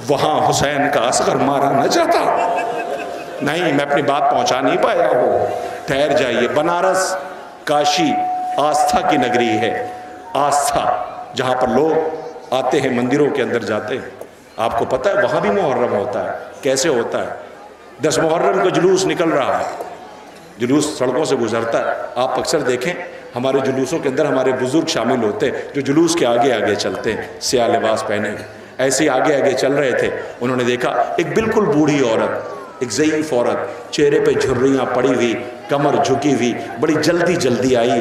وہاں حسین کا اصغر مارا نہ جاتا۔ نہیں، میں اپنی بات پہنچا نہیں پایا ہوں، ٹھہر جائیے۔ بنارس کاشی آستھا کی نگری ہے، آستھا، جہاں پر لوگ آتے ہیں، مندروں کے اندر جاتے ہیں۔ آپ کو پتہ ہے وہاں بھی محرم ہوتا ہے۔ کیسے ہوتا ہے؟ 10 محرم کا جلوس نکل رہا ہے، جلوس سڑکوں سے گزرتا ہے۔ آپ اکثر دیکھیں ہمارے جلوسوں کے اندر ہمارے بزرگ شامل ہوتے ہیں جو جلوس کے آگے آگے چلتے ہیں، سیاہ لباس پہنے ہوئے۔ ایسے ہی آگے آگے چل رہے تھے، انہوں نے دیکھا ایک بالکل بوڑھی عورت، ایک ضعیف عورت، چہرے پہ جھریاں پڑی ہوئی، کمر جھکی ہوئی، بڑی جلدی جلدی آئی۔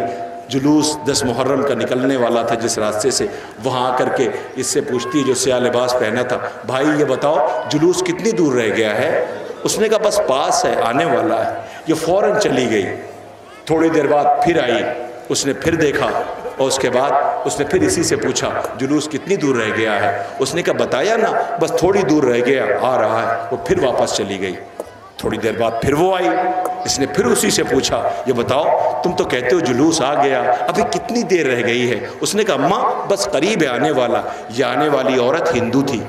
جلوس 10 محرم کا نکلنے والا تھا جس راستے سے، وہاں آ کر کے اس سے پوچھتی جو سیاہ لباس پہنا تھا، بھائی یہ بتاؤ جلوس کتنی دور رہ گیا ہے؟ اس نے کہا بس پاس ہے، آنے والا ہے۔ یہ فوراً چلی گئی۔ تھوڑی دیر بعد پھر آئی، اس نے پھر دیکھا، اور اس کے بعد اس نے پھر اسی سے پوچھا جلوس کتنی دور رہ گیا ہے؟ اس نے کہا بتایا نا، بس تھوڑی دور رہ گیا، آ رہا ہے۔ وہ پھر واپس چلی گئی۔ تھوڑی دیر بعد پھر وہ آئی، اس نے پھر اسی سے پوچھا یہ بتاؤ تم تو کہتے ہو جلوس آ گیا، ابھی کتنی دیر رہ گئی ہے؟ اس نے کہا اماں بس قریب ہے آنے والا۔ یہ آنے والی عورت ہندو تھی،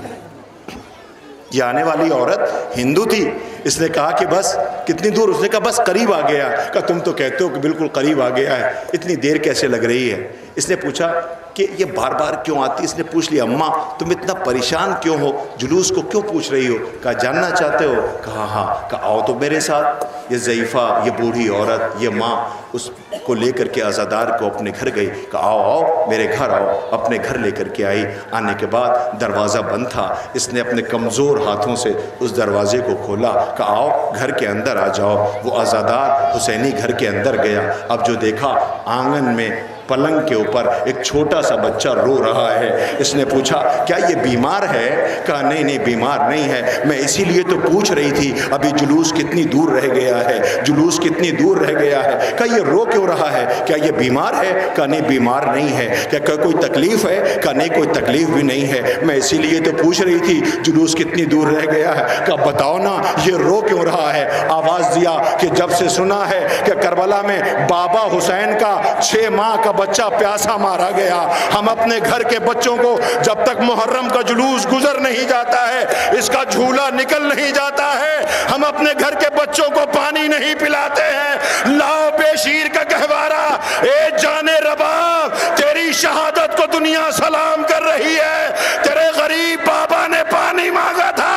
یہ آنے والی عورت ہندو تھی۔ اس نے کہا کہ بس کتنی دور؟ اس نے کہا بس قریب آ گیا۔ کہا تم تو کہتے ہو کہ بالکل قریب آ گیا ہے، اتنی دیر کیسے لگ رہی ہے؟ اس نے پوچھا کہ یہ بار بار کیوں آتی؟ اس نے پوچھ لیا اماں تم اتنا پریشان کیوں ہو، جلوس کو کیوں پوچھ رہی ہو؟ کہا جاننا چاہتے ہو؟ کہا ہاں۔ کہا آؤ تو میرے ساتھ۔ یہ ضعیفہ، یہ بوڑھی عورت، یہ ماں اس کو لے کر کے عزادار کو اپنے گھر گئی۔ کہا آؤ آؤ میرے گھر آؤ۔ اپنے گھر لے کر کے آئی۔ آنے کے بعد دروازہ بند تھا، اس نے اپنے کمزور ہاتھوں سے اس دروازے کو کھولا۔ کہا آؤ گھر کے اندر آ جاؤ۔ وہ عزادار حسینی گھر کے اندر گیا۔ اب جو دیکھا آنگن میں پلنگ کے اوپر ایک چھوٹا سا بچہ رو رہا ہے۔ اس نے پوچھا کیا یہ بیمار ہے؟ کہا نہیں نہیں بیمار نہیں ہے، میں اسی لیے تو پوچھ رہی تھی ابھی جلوس کتنی دور رہ گیا ہے، جلوس کتنی دور رہ گیا ہے۔ کہا یہ رو کیوں رہا ہے؟ کیا یہ بیمار ہے؟ کہا نہیں بیمار نہیں ہے۔ کیا کوئی تکلیف ہے؟ کہا نہیں کوئی تکلیف بھی نہیں ہے، میں اسی لیے تو پوچھ رہی تھی جلوس کتنی دور رہ گیا ہے۔ کہا بتاؤ نا یہ رو کیوں رہا ہے؟ آواز دیا کہ جب سے سنا ہے کہ کربلا میں بابا حسین کا 6 ماہ کا بچہ پیاسا مارا گیا، ہم اپنے گھر کے بچوں کو جب تک محرم کا جلوس گزر نہیں جاتا ہے، اس کا جھولا نکل نہیں جاتا ہے، ہم اپنے گھر کے بچوں کو پانی نہیں پلاتے ہیں۔ لاؤ بے شیر کا گہوارہ، اے جان رباب تیری شہادت کو دنیا سلام کر رہی ہے، تیرے غریب بابا نے پانی مانگا تھا۔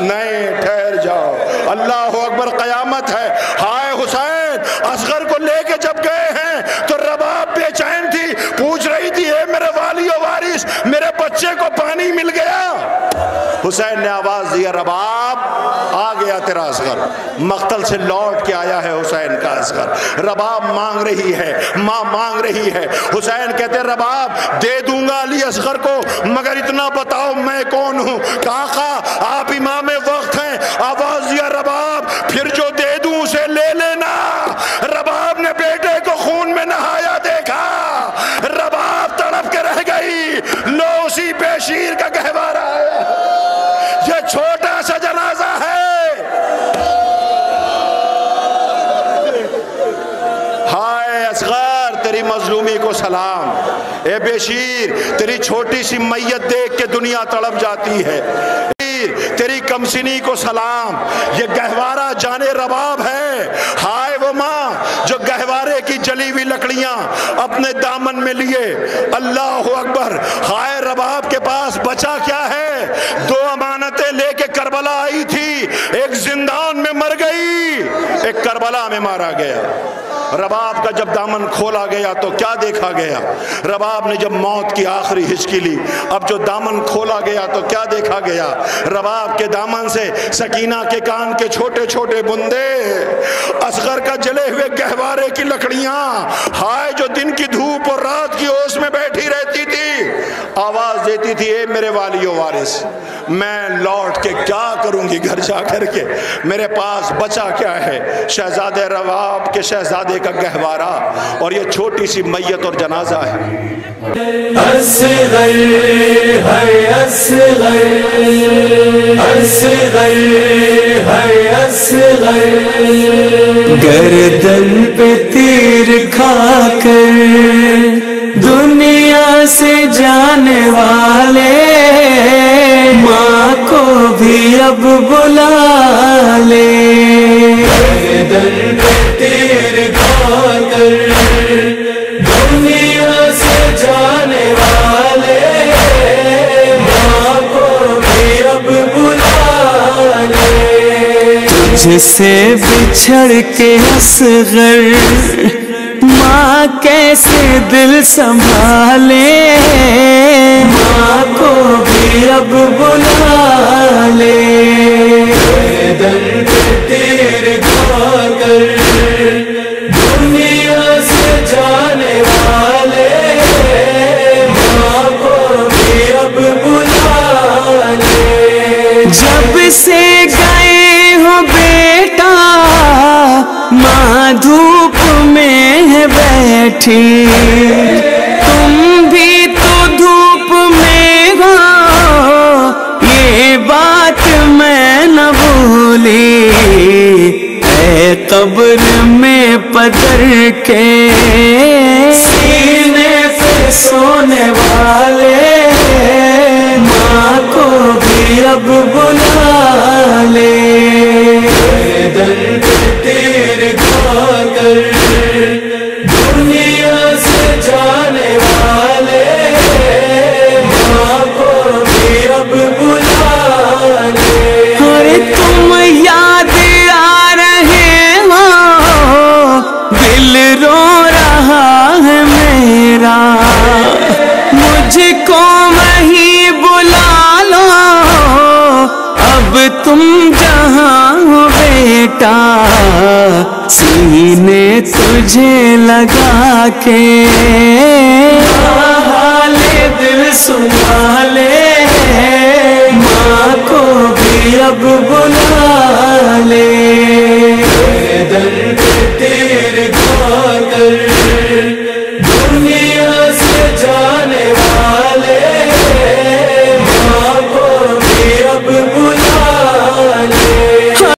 نہیں ٹھہر جاؤ، اللہ اکبر، قیامت ہے۔ ہائے حسین اصغر کو لے کے جب گئے ہیں تو رباب بے چین تھی، پوچھ رہی تھی اے میرے والی و وارث میرے بچے کو پانی مل گیا؟ حسین نے آواز دیا رباب آ گیا تیرا اصغر، مقتل سے لوٹ کے آیا ہے حسین کا اصغر۔ رباب مانگ رہی ہے، ماں مانگ رہی ہے۔ حسین کہتے ہیں رباب دے دوں گا علی اصغر کو، مگر اتنا بتاؤ میں کون ہوں؟ آقا آپ امام وقت ہیں۔ آواز دیا رباب پھر جو دے دوں اسے لے لینا۔ رباب نے بیٹے کو خون میں نہایا دیکھا، رباب تڑپ کے رہ گئی۔ لو اسی بے شیر کا گہوارہ آیا، یہ چھوٹا سا جنازہ ہے۔ ہائے اصغر تیری مظلومی کو سلام، اے بے شیر تیری چھوٹی سی میت دیکھ کے دنیا تڑپ جاتی ہے، تیری کمسنی کو سلام۔ یہ گہوارہ جانے رباب ہے۔ ہائے وہ ماں جو گہوارے کی جلی ہوئی لکڑیاں اپنے دامن میں لیے، اللہ اکبر۔ ہائے رباب کے پاس بچا کیا ہے؟ 2 امانتیں لے کے کربلا آئی تھی، ایک زندان میں مر گئی، ایک کربلا میں مارا گیا۔ رباب کا جب دامن کھولا گیا تو کیا دیکھا گیا؟ رباب نے جب موت کی آخری ہچکی لی، اب جو دامن کھولا گیا تو کیا دیکھا گیا؟ رباب کے دامن سے سکینہ کے کان کے چھوٹے چھوٹے بندے، اصغر کا جلے ہوئے گہوارے کی لکڑیاں، ہائے جو دن کی دھوپ اور رات کی اوس میں بیٹھی رہتی تھی، آواز دیتی تھی اے میرے والی و وارث میں لوٹ کے کیا کروں گی گھر جا کر کے، میرے پاس بچا کیا ہے؟ شہزادے رباب کے شہزادے کا گہوارہ اور یہ چھوٹی سی میت اور جنازہ ہے۔ اصغر ہے اصغر، اصغر ہے اصغر، گردن پہ تیر کھا کر دنیا سے جانے والے مجھ سے بچھڑ کے اصغر ماں کیسے دل سنبھالے، ماں کو بھی اب بلا لے، در پہ تیر کھا کر دنیا سے جانے والے، ماں کو بھی اب بلا لے، جب سے گئے ہو بیٹا ماں دھوپ میں ہے بیٹھی، تم بھی تو دھوپ میں ہو یہ بات میں نہ بھولی، اے قبر میں پدر کے سینے پہ سونے والے، ماں کو بھی اب بلا لے، در پہ تیر کھا کر دنیا سے جانے والے، ماں کو بھی اب بلا لے، اور تم یاد آ رہے ہو دل رو رہا ہے میرا، مجھ کو وہیں بلا لو اب تم جہاں ہو بیٹا، سینے تجھے لگا کے حال دل سنا لے، ماں کو بھی اب بلا لے۔